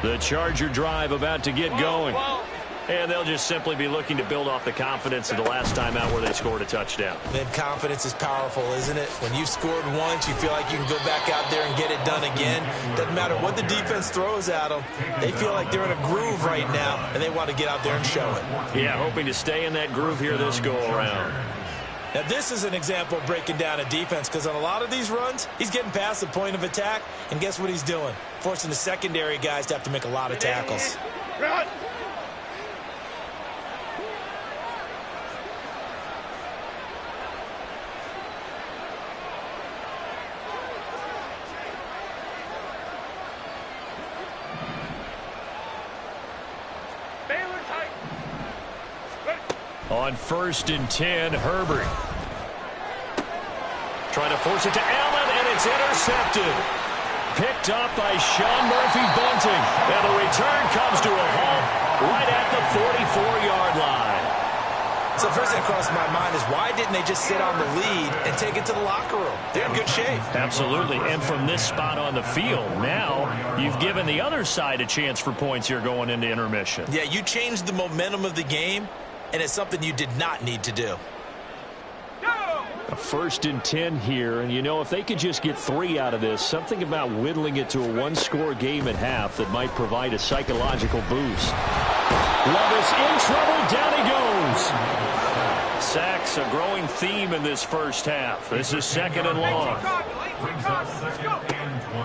The Charger drive about to get going. And they'll just simply be looking to build off the confidence of the last time out where they scored a touchdown. Then confidence is powerful, isn't it? When you've scored once, you feel like you can go back out there and get it done again. Doesn't matter what the defense throws at them. They feel like they're in a groove right now, and they want to get out there and show it. Yeah, hoping to stay in that groove here this go-around. Now, this is an example of breaking down a defense, because on a lot of these runs, he's getting past the point of attack, and guess what he's doing? Forcing the secondary guys to have to make a lot of tackles. On 1st and 10, Herbert. Trying to force it to Allen, and it's intercepted. Picked up by Sean Murphy-Bunting. And the return comes to a halt right at the 44-yard line. So first thing that crossed my mind is, why didn't they just sit on the lead and take it to the locker room? They're in good shape. Absolutely. And from this spot on the field, now you've given the other side a chance for points here going into intermission. Yeah, you changed the momentum of the game, and it's something you did not need to do. A 1st and 10 here, and you know, if they could just get 3 out of this, something about whittling it to a one-score game at half that might provide a psychological boost. Levis in trouble, down he goes. Sacks, a growing theme in this first half. This is 2nd and long.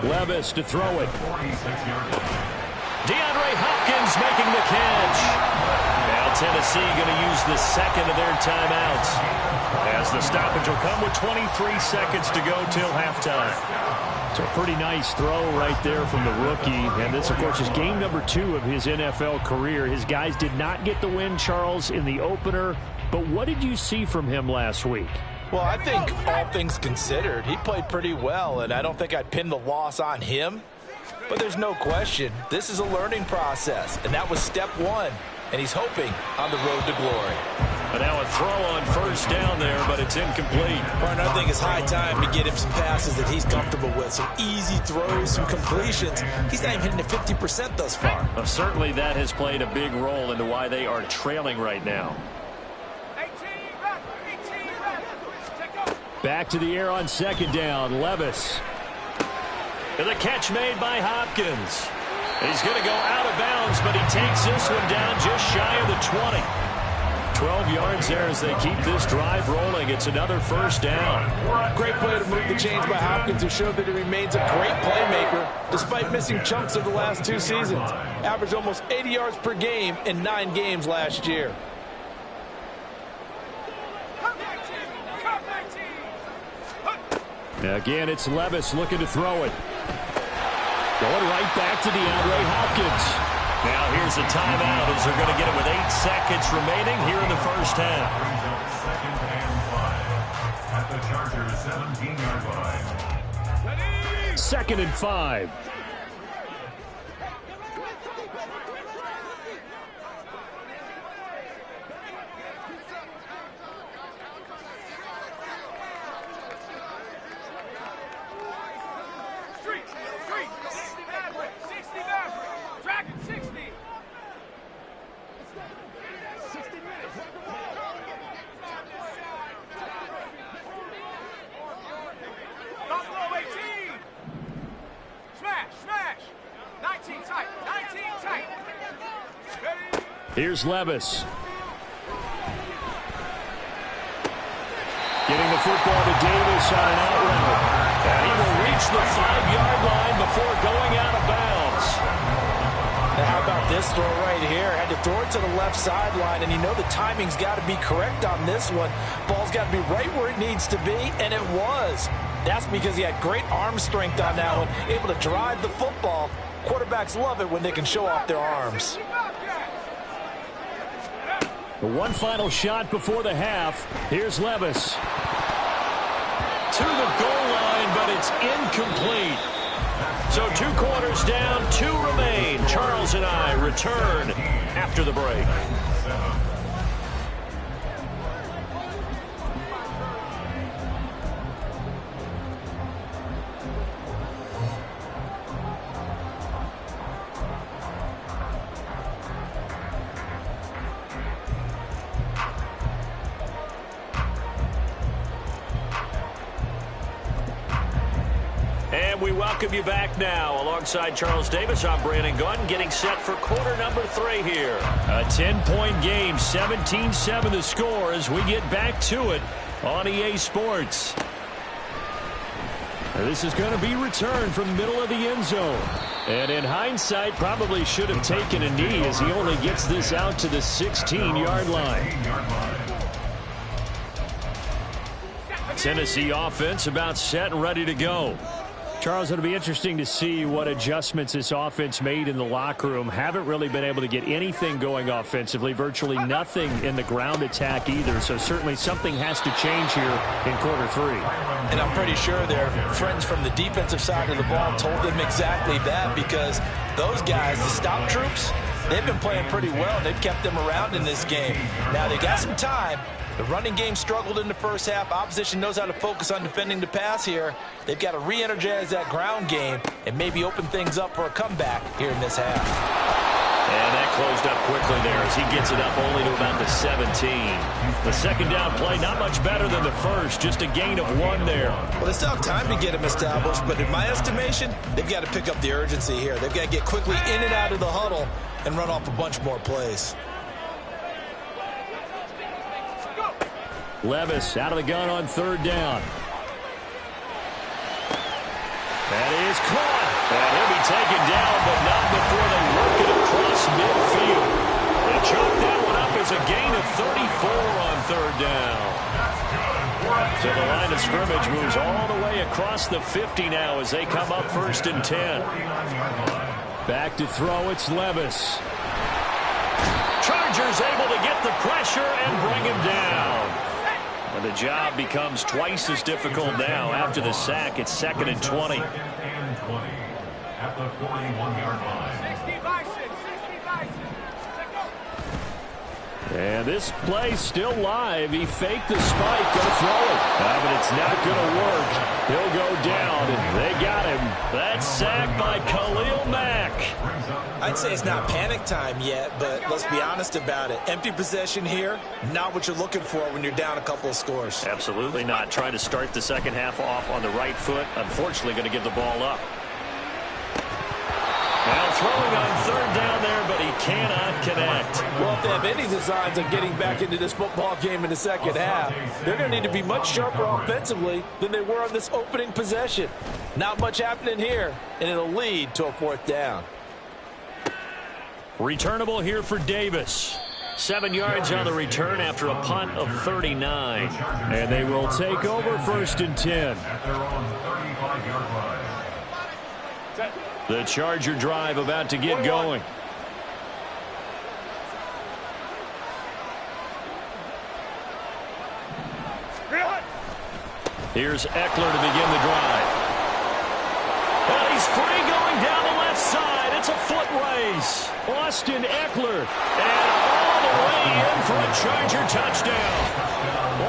Levis to throw it. DeAndre Hopkins making the catch. Now Tennessee going to use the 2nd of their timeouts, as the stoppage will come with 23 seconds to go till halftime. It's a pretty nice throw right there from the rookie. And this, of course, is game number 2 of his NFL career. His guys did not get the win, Charles, in the opener. But what did you see from him last week? Well, I think all things considered, he played pretty well, and I don't think I'd pin the loss on him. But there's no question, this is a learning process, and that was step 1. And he's hoping on the road to glory. But now a throw on 1st down there, but it's incomplete. Partner, I think it's high time to get him some passes that he's comfortable with. Some easy throws, some completions. He's not even hitting the 50% thus far. Well, certainly that has played a big role into why they are trailing right now. Back to the air on 2nd down. Levis. And the catch made by Hopkins. He's going to go out of bounds, but he takes this one down just shy of the 20. 12 yards there as they keep this drive rolling. It's another 1st down. Great play to move the chains by Hopkins, who showed that he remains a great playmaker despite missing chunks of the last 2 seasons. Averaged almost 80 yards per game in 9 games last year. Now again, it's Levis looking to throw it. Going right back to DeAndre Hopkins. Now here's a timeout as they're going to get it with 8 seconds remaining here in the first half. At the Chargers 17-yard line. 2nd and 5. Here's Levis. Getting the football to Davis on an out route. And he will reach the 5-yard line before going out of bounds. Now how about this throw right here? Had to throw it to the left sideline, and you know the timing's got to be correct on this one. Ball's got to be right where it needs to be, and it was. That's because he had great arm strength on that one, able to drive the football. Quarterbacks love it when they can show off their arms. One final shot before the half. Here's Levis. To the goal line, but it's incomplete. So 2 quarters down, 2 remain. Charles and I return after the break. welcome you back now. Alongside Charles Davis, I'm Brandon Gunn, getting set for quarter number 3 here. A 10-point game, 17-7 the score as we get back to it on EA Sports. This is going to be returned from the middle of the end zone. And in hindsight, probably should have taken a knee as he only gets this out to the 16-yard line. Tennessee offense about set and ready to go. Charles, it'll be interesting to see what adjustments this offense made in the locker room. Haven't really been able to get anything going offensively, virtually nothing in the ground attack either. So certainly something has to change here in quarter 3. And I'm pretty sure their friends from the defensive side of the ball told them exactly that, because those guys, the stop troops, they've been playing pretty well. They've kept them around in this game. Now they got some time. The running game struggled in the first half. Opposition knows how to focus on defending the pass here. They've got to re-energize that ground game and maybe open things up for a comeback here in this half. And that closed up quickly there as he gets it up only to about the 17. The second down play, not much better than the first, just a gain of 1 there. Well, they still have time to get him established, but in my estimation, they've got to pick up the urgency here. They've got to get quickly in and out of the huddle and run off a bunch more plays. Levis out of the gun on 3rd down. That is caught. And he'll be taken down, but not before they work it across midfield. They chalk that one up as a gain of 34 on 3rd down. So the line of scrimmage moves all the way across the 50 now as they come up 1st and 10. Back to throw, it's Levis. Chargers able to get the pressure and bring him down. And the job becomes twice as difficult now after the sack. It's 2nd and 20. At the 41-yard line. 60 Bison. And this play still live. He faked the spike, going to throw it. But it's not going to work. He'll go down, and they got him. That's sacked by Khalil Mack. I'd say it's not panic time yet, but let's be honest about it. Empty possession here, not what you're looking for when you're down a couple of scores. Absolutely not. Trying to start the second half off on the right foot. Unfortunately, going to give the ball up. Now throwing on 3rd down there, but he cannot connect. Well, if they have any designs on getting back into this football game in the second half, they're going to need to be much sharper offensively than they were on this opening possession. Not much happening here, and it'll lead to a 4th down. Returnable here for Davis. 7 yards on the return after a punt of 39. And they will take over 1st and 10. At their own 35-yard line. The Charger drive about to get going. Here's Eckler to begin the drive. And he's free going down the left side. It's a foot race. Austin Eckler. And all the way in for a Charger touchdown.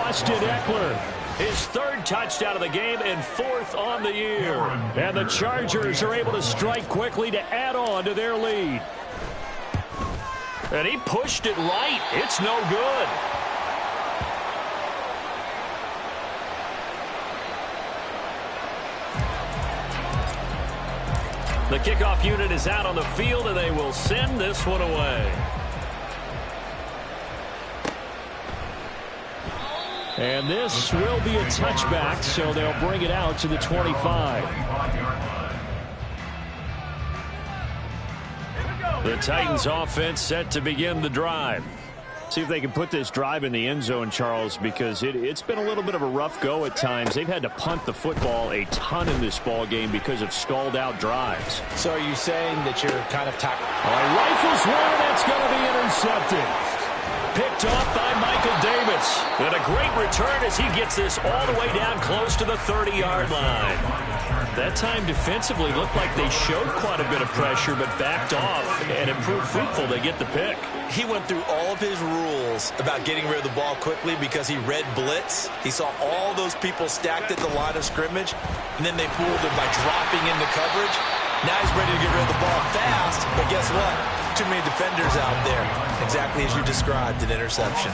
Austin Eckler. His 3rd touchdown of the game and 4th on the year. And the Chargers are able to strike quickly to add on to their lead. And he pushed it right. It's no good. The kickoff unit is out on the field, and they will send this one away. And this will be a touchback, so they'll bring it out to the 25. The Titans offense set to begin the drive. See if they can put this drive in the end zone, Charles, because it's been a little bit of a rough go at times. They've had to punt the football a ton in this ball game because of stalled out drives. So are you saying that you're kind of tired? Rifles one, that's going to be intercepted. Picked off by Michael Davis. And a great return as he gets this all the way down close to the 30-yard line. That time defensively looked like they showed quite a bit of pressure but backed off, and it proved fruitful. They get the pick. He went through all of his rules about getting rid of the ball quickly because he read blitz. He saw all those people stacked at the line of scrimmage, and then they fooled him by dropping into coverage. Now he's ready to get rid of the ball fast, but guess what? Too many defenders out there. Exactly as you described, an interception.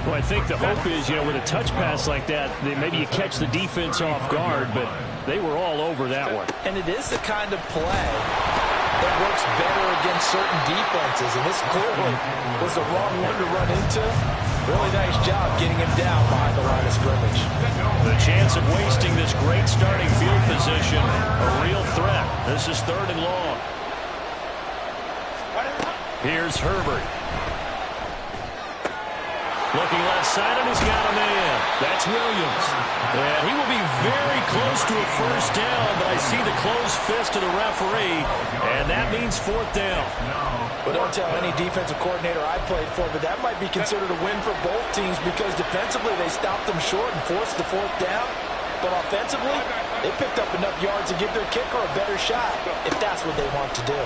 Well, I think the hope is, with a touch pass like that, maybe you catch the defense off guard, but They were all over that one. And it is the kind of play that works better against certain defenses. And this clearly was the wrong one to run into. Really nice job getting him down behind the line of scrimmage. The chance of wasting this great starting field position, a real threat. This is 3rd and long. Here's Herbert. Looking left side, and he's got a man. That's Williams. And he will be very close to a first down, but I see the closed fist of the referee, and that means 4th down. Well, don't tell any defensive coordinator I played for, but that might be considered a win for both teams because defensively they stopped them short and forced the 4th down. But offensively, they picked up enough yards to give their kicker a better shot if that's what they want to do.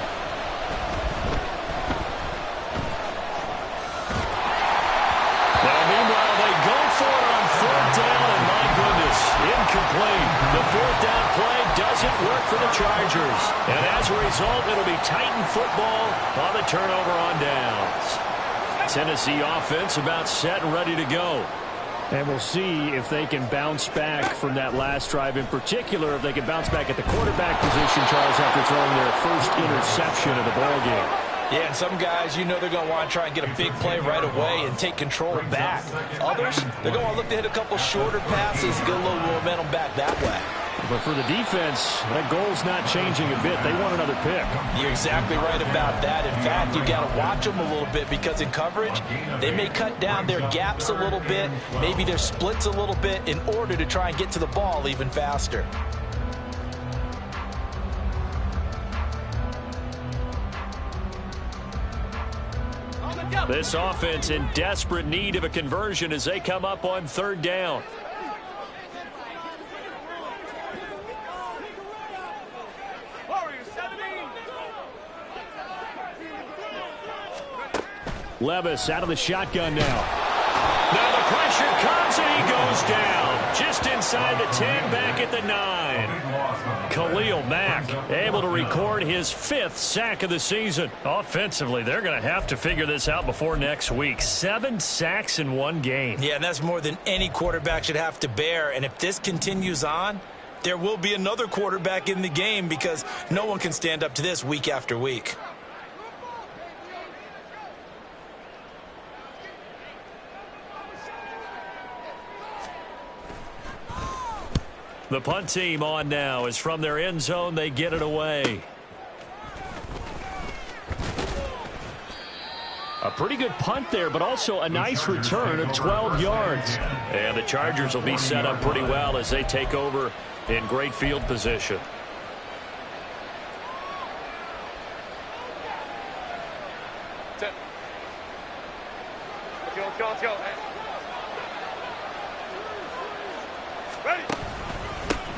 Meanwhile, they go for it on 4th down, and my goodness, incomplete. The 4th down play doesn't work for the Chargers. And as a result, it'll be Titan football on the turnover on downs. Tennessee offense about set and ready to go. And we'll see if they can bounce back from that last drive. In particular, if they can bounce back at the quarterback position, Charles, after throwing their first interception of the ballgame. Yeah, and some guys, you know they're going to want to try and get a big play right away and take control back. Others, they're going to look to hit a couple shorter passes, get a little momentum back that way. But for the defense, that goal's not changing a bit. They want another pick. You're exactly right about that. In fact, you got to watch them a little bit because in coverage, they may cut down their gaps a little bit, maybe their splits a little bit in order to try and get to the ball even faster. This offense in desperate need of a conversion as they come up on 3rd down. Levis out of the shotgun now. Now the pressure comes and he goes down. Just inside the 10, back at the 9. Khalil Mack able to record his 5th sack of the season. Offensively, they're going to have to figure this out before next week. 7 sacks in one game. Yeah, and that's more than any quarterback should have to bear. And if this continues on, there will be another quarterback in the game because no one can stand up to this week after week. The punt team on now as from their end zone they get it away. A pretty good punt there, but also a nice return of 12 yards. And the Chargers will be set up pretty well as they take over in great field position.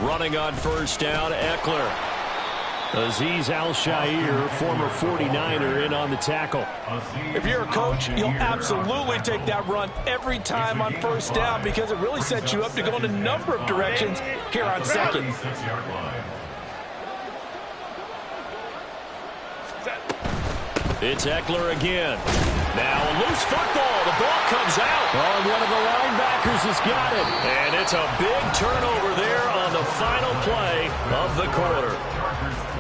Running on 1st down, Eckler. Azeez Al-Shaair, former 49er, in on the tackle. If you're a coach, you'll absolutely take that run every time on 1st down because it really sets you up to go in a number of directions here on 2nd. It's Eckler again. Now a loose football. The ball comes out. Oh, and one of the linebackers has got it. And it's a big turnover there on the final play of the quarter.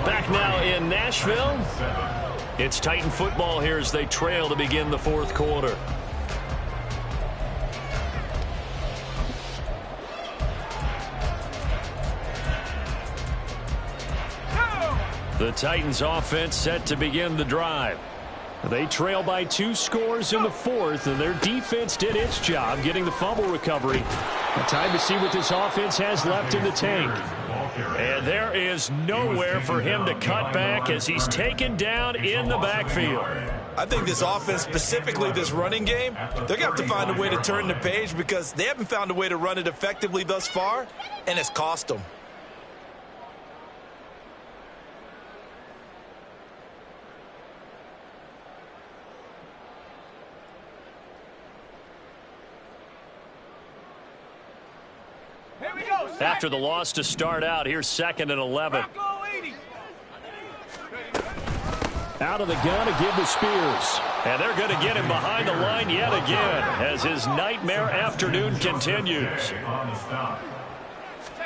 Back now in Nashville. It's Titan football here as they trail to begin the 4th quarter. The Titans offense set to begin the drive. They trail by 2 scores in the 4th, and their defense did its job getting the fumble recovery. Time to see what this offense has left in the tank. And there is nowhere for him to cut back as he's taken down in the backfield. I think this offense, specifically this running game, they're going to have to find a way to turn the page because they haven't found a way to run it effectively thus far, and it's cost them. After the loss to start out, here's 2nd and 11. Out of the gun to give to Spears. And they're going to get him behind the line yet again as his nightmare afternoon continues.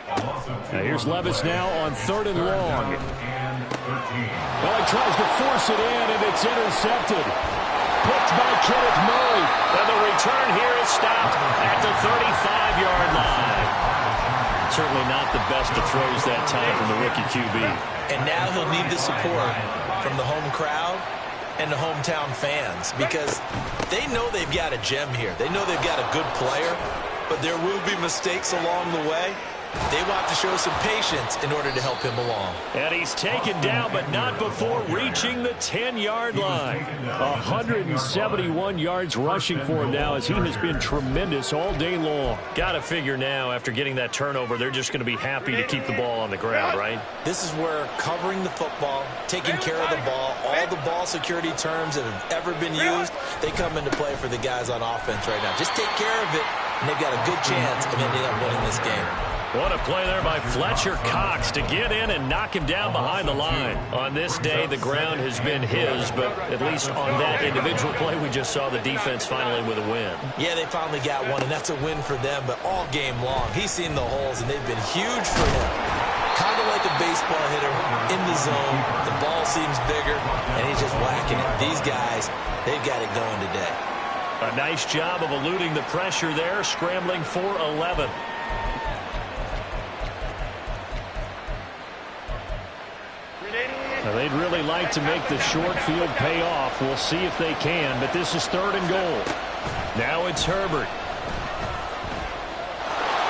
Now here's Levis now on 3rd and long. Well, he tries to force it in, and it's intercepted. Picked by Kenneth Murray. And the return here is stopped at the 35-yard line. Certainly not the best of throws that time from the rookie QB. And now he'll need the support from the home crowd and the hometown fans, because they know they've got a gem here. They know they've got a good player, but there will be mistakes along the way. They want to show some patience in order to help him along. And he's taken down, but not before reaching the 10-yard line. 171 yards rushing for him now, as he has been tremendous all day long. Got to figure now, after getting that turnover, they're just going to be happy to keep the ball on the ground, right? This is where covering the football, taking care of the ball, all the ball security terms that have ever been used, they come into play for the guys on offense right now. Just take care of it, and they've got a good chance of ending up winning this game. What a play there by Fletcher Cox to get in and knock him down behind the line. On this day, the ground has been his, but at least on that individual play, we just saw the defense finally with a win. Yeah, they finally got one, and that's a win for them, but all game long, he's seen the holes, and they've been huge for him. Kind of like a baseball hitter in the zone. The ball seems bigger, and he's just whacking it. These guys, they've got it going today. A nice job of eluding the pressure there, scrambling for 11. Now, they'd really like to make the short field pay off. We'll see if they can, but this is 3rd and goal. Now it's Herbert.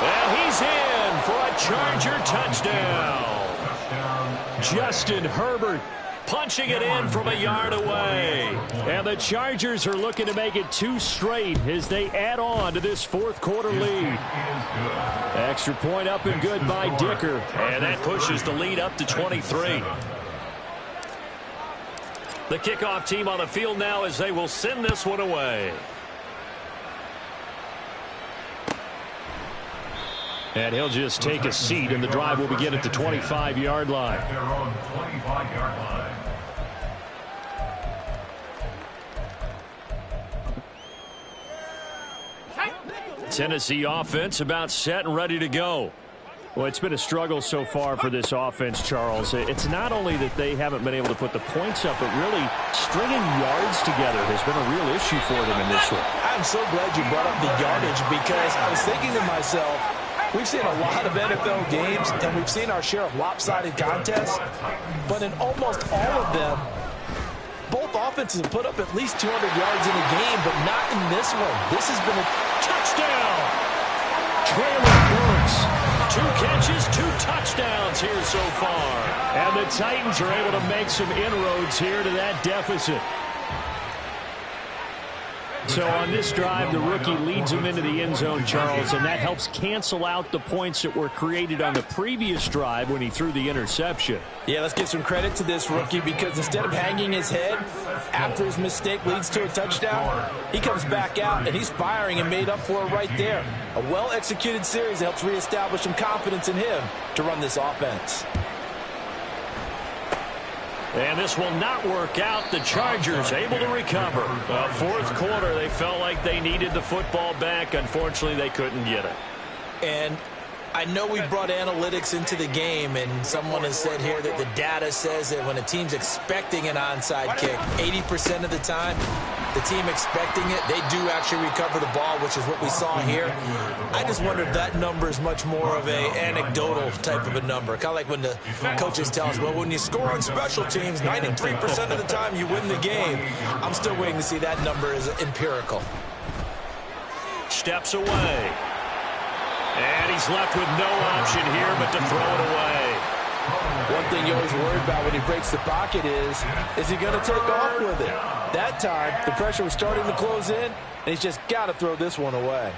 Well, he's in for a Charger touchdown. Justin Herbert punching it in from a yard away. And the Chargers are looking to make it 2 straight as they add on to this 4th quarter lead. Extra point up and good by Dicker. And that pushes the lead up to 23. The kickoff team on the field now as they will send this one away. And he'll just take a seat, and the drive will begin at the 25-yard line. They're on 25-yard line. Tennessee offense about set and ready to go. Well, it's been a struggle so far for this offense, Charles. It's not only that they haven't been able to put the points up, but really stringing yards together has been a real issue for them in this one. I'm so glad you brought up the yardage, because I was thinking to myself, we've seen a lot of NFL games, and we've seen our share of lopsided contests, but in almost all of them, both offenses have put up at least 200 yards in a game, but not in this one. This has been a touchdown. Traylon Burks. 2 catches, 2 touchdowns here so far. And the Titans are able to make some inroads here to that deficit. So on this drive, the rookie leads them into the end zone, Charles, and that helps cancel out the points that were created on the previous drive when he threw the interception. Yeah, let's give some credit to this rookie, because instead of hanging his head after his mistake leads to a touchdown, he comes back out and he's firing and made up for it right there. A well-executed series that helps reestablish some confidence in him to run this offense. And this will not work out. The Chargers able to recover. 4th quarter, they felt like they needed the football back. Unfortunately, they couldn't get it. And I know we brought analytics into the game, and someone has said here that the data says that when a team's expecting an onside kick, 80% of the time, the team expecting it, they do actually recover the ball, which is what we saw here. I just wonder if that number is much more of a anecdotal type of a number. Kind of like when the coaches tell us, well, when you score on special teams, 93% of the time you win the game. I'm still waiting to see that number is empirical. Steps away. And he's left with no option here but to throw it away. One thing you always worry about when he breaks the pocket is he going to take off with it? That time, the pressure was starting to close in, and he's just got to throw this one away.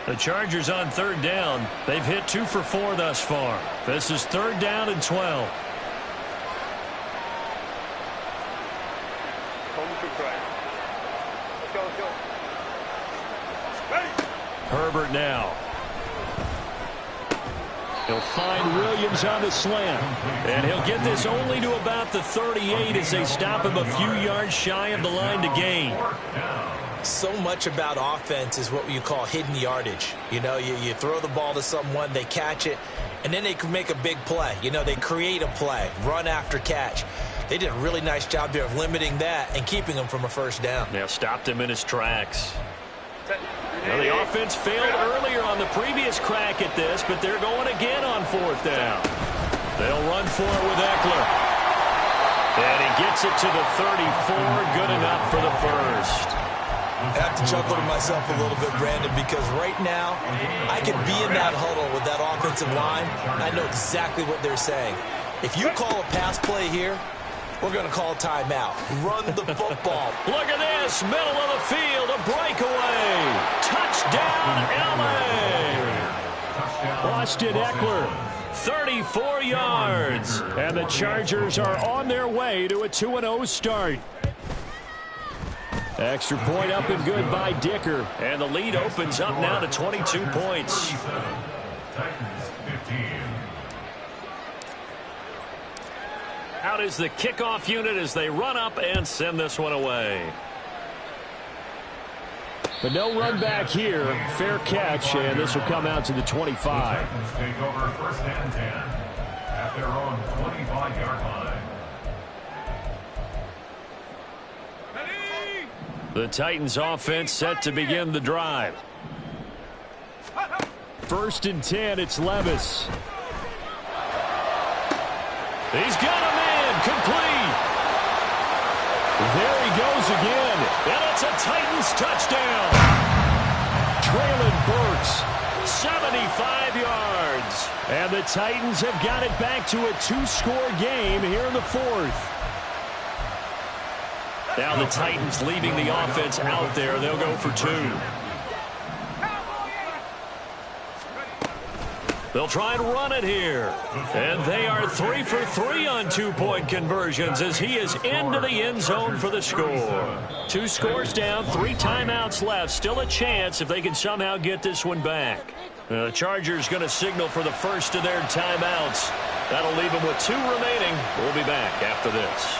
The Chargers on 3rd down. They've hit 2 for 4 thus far. This is 3rd down and 12. Herbert now. He'll find Williams on the slant. And he'll get this only to about the 38 as they stop him a few yards shy of the line to gain. So much about offense is what you call hidden yardage. You know, you throw the ball to someone, they catch it, and then they can make a big play. You know, they create a play, run after catch. They did a really nice job there of limiting that and keeping him from a first down. Yeah, stopped him in his tracks. Well, the offense failed earlier on the previous crack at this, but they're going again on fourth down. They'll run for it with Eckler. And he gets it to the 34, good enough for the first. I have to chuckle to myself a little bit, Brandon, because right now I could be in that huddle with that offensive line. I know exactly what they're saying. If you call a pass play here, we're going to call timeout. Run the football. Look at this. Middle of the field. A breakaway. Touchdown, L.A. Austin Eckler, 34 yards. And the Chargers are on their way to a 2-0 start. Extra point up and good by Dicker. And the lead opens up now to 22 points. Titans 15. Out is the kickoff unit as they run up and send this one away. But no run back here. Fair catch, and this will come out to the 25. Titans take over first and 10 at their own 25-yard line. The Titans offense set to begin the drive. First and 10, it's Levis. He's got him in, complete. There he goes again, and it's a Titans touchdown. Traylon Burks, 75 yards. And the Titans have got it back to a 2-score game here in the fourth. Now the Titans leaving the offense out there. They'll go for 2. They'll try and run it here. And they are 3 for 3 on 2-point conversions as he is into the end zone for the score. 2 scores down, 3 timeouts left. Still a chance if they can somehow get this one back. The Chargers going to signal for the first of their timeouts. That'll leave them with 2 remaining. We'll be back after this.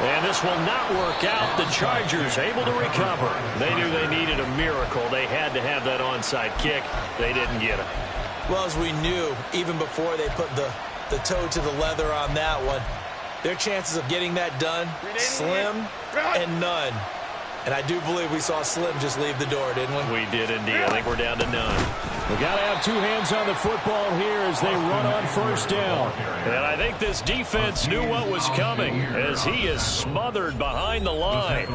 And this will not work out. The Chargers able to recover. They knew they needed a miracle. They had to have that onside kick. They didn't get it. Well, as we knew, even before they put the toe to the leather on that one, their chances of getting that done, slim and none. And I do believe we saw Slim just leave the door, didn't we? We did indeed. I think we're down to none. We got to have 2 hands on the football here as they run on first down. And I think this defense knew what was coming as he is smothered behind the line.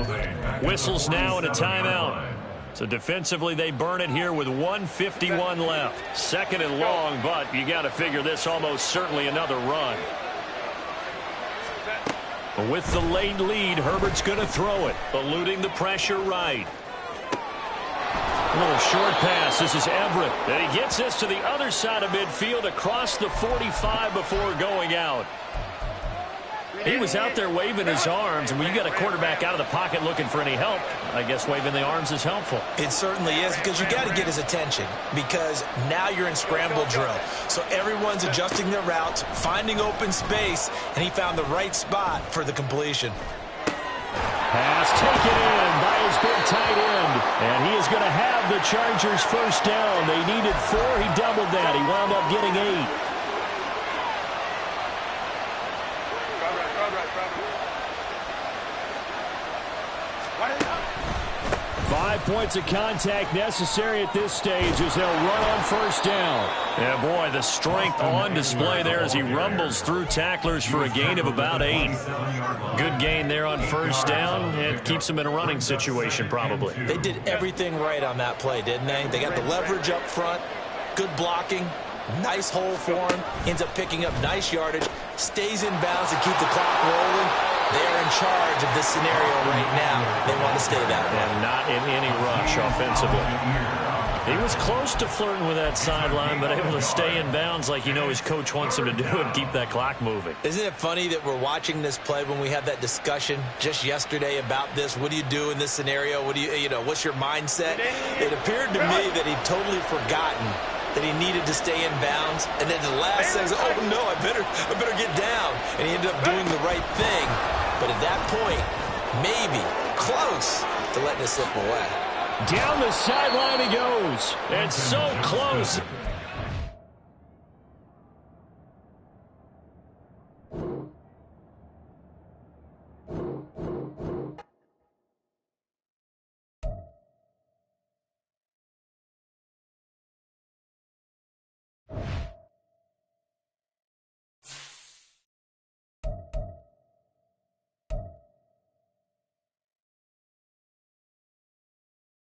Whistles now and a timeout. So defensively they burn it here with 1:51 left. 2nd and long, but you got to figure this almost certainly another run. With the late lead, Herbert's going to throw it, eluding the pressure right. A little short pass. This is Everett. And he gets this to the other side of midfield across the 45 before going out. He was out there waving his arms, and when you got a quarterback out of the pocket looking for any help, I guess waving the arms is helpful. It certainly is, because you got to get his attention, because now you're in scramble drill. So everyone's adjusting their routes, finding open space, and he found the right spot for the completion. Pass taken in by his big tight end, and he is going to have the Chargers first down. They needed 4. He doubled that. He wound up getting 8. 5 points of contact necessary at this stage as they'll run on first down. Yeah, boy, the strength on display there as he rumbles through tacklers for a gain of about 8. Good gain there on first down. It keeps him in a running situation probably. They did everything right on that play, didn't they? They got the leverage up front, good blocking, nice hole for him, ends up picking up nice yardage, stays in bounds to keep the clock rolling. They're in charge of this scenario right now. They want to stay that way. And not in any rush offensively. He was close to flirting with that sideline, but able to stay in bounds like you know his coach wants him to do and keep that clock moving. Isn't it funny that we're watching this play when we had that discussion just yesterday about this? What do you do in this scenario? What do you know, what's your mindset? It appeared to me that he'd totally forgotten that he needed to stay in bounds, and then the last second, oh no, I better get down, and he ended up doing the right thing. But at that point, maybe close to letting it slip away. Down the sideline he goes. And so close.